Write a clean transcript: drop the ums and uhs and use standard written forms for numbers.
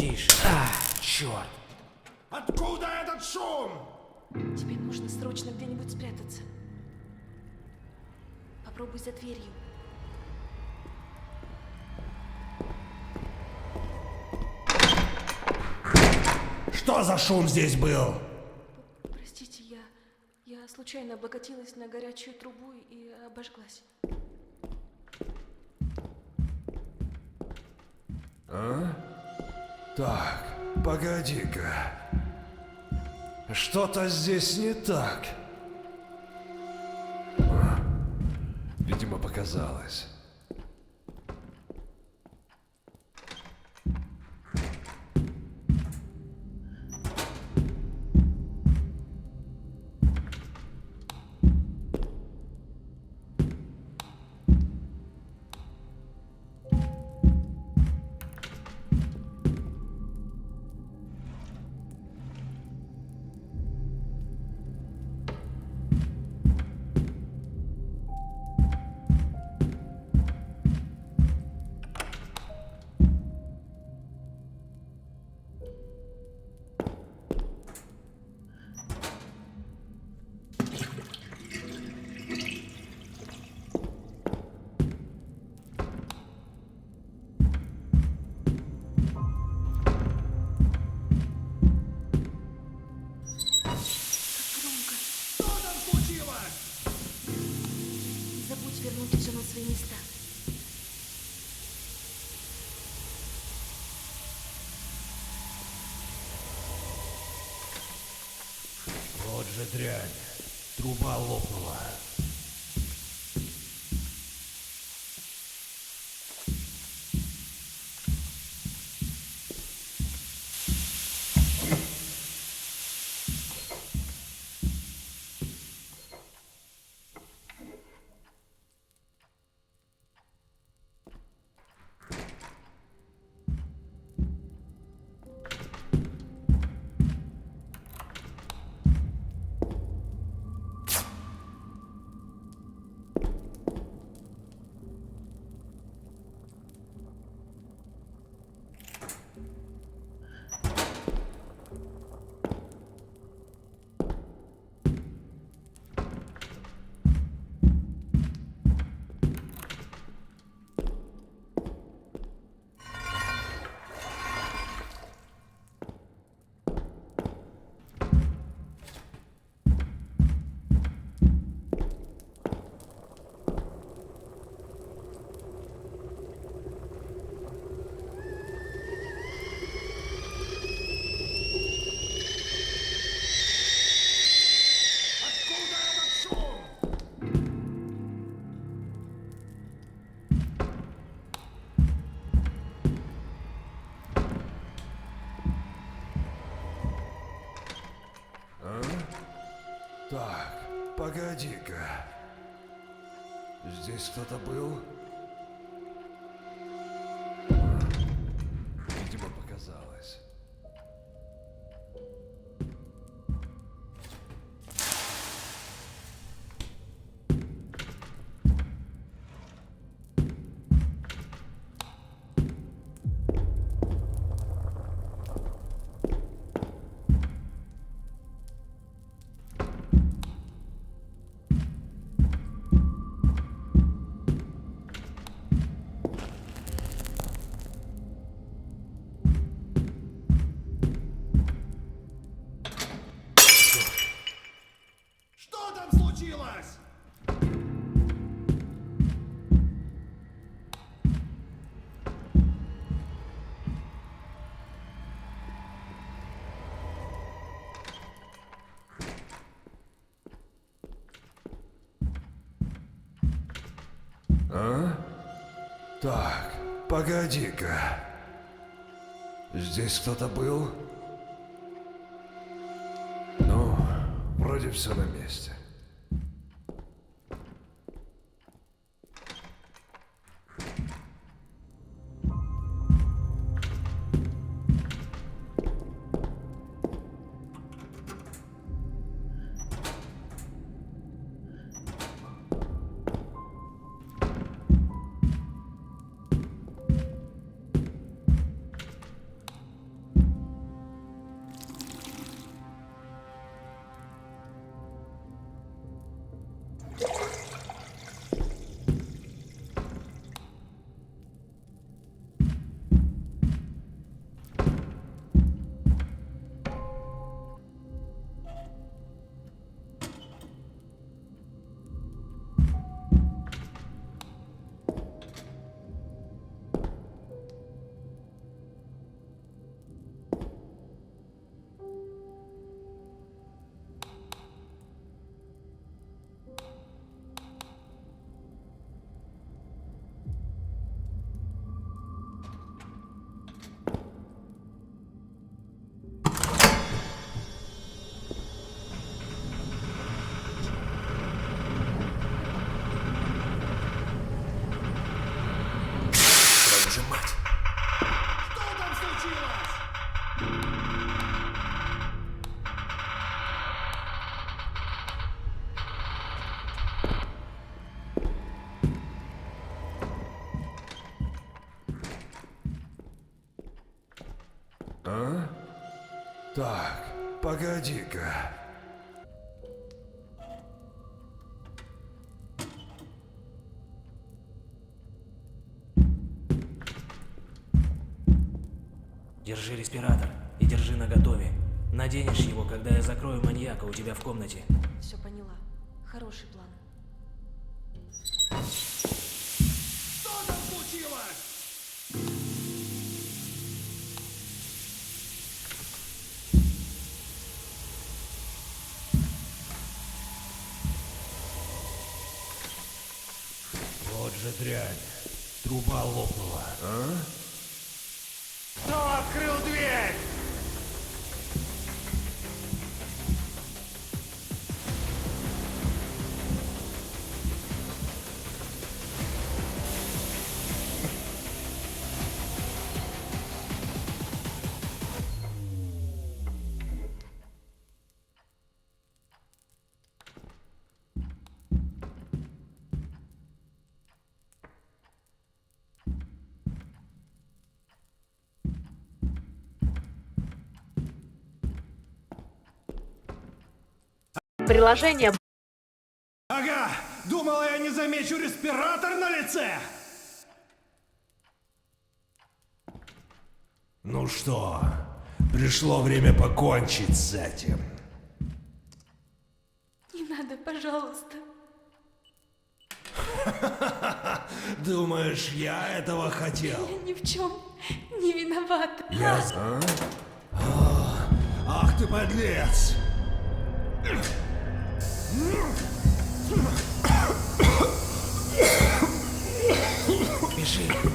Тише. Черт. Откуда этот шум? Тебе нужно срочно где-нибудь спрятаться. Попробуй за дверью. Что за шум здесь был? Простите, я случайно облокотилась на горячую трубу и обожглась. Так, погоди-ка. Что-то здесь не так. Видимо, показалось. Громко. Что там случилось? Не забудь вернуть все на свои места. Вот же дрянь. Труба лопнула. Откуда этот шум? Так, погоди-ка. Здесь кто-то был? Видимо, показалось. Что там случилось? Так, погоди-ка. Здесь кто-то был? Ну, вроде все на месте. же мать! Что там случилось? А? Так, погоди-ка. Держи респиратор и держи наготове. Наденешь его, когда я закрою маньяка у тебя в комнате. Все поняла. Хороший план. Что там случилось? Вот же дрянь. Труба лопнула. А? Кто открыл дверь? Приложение Ага, думала, я не замечу респиратор на лице. Ну что, пришло время покончить с этим. Не надо, пожалуйста. Думаешь, я этого хотел? Я ни в чем не виновата. Я... Ах ты подлец! Бежи!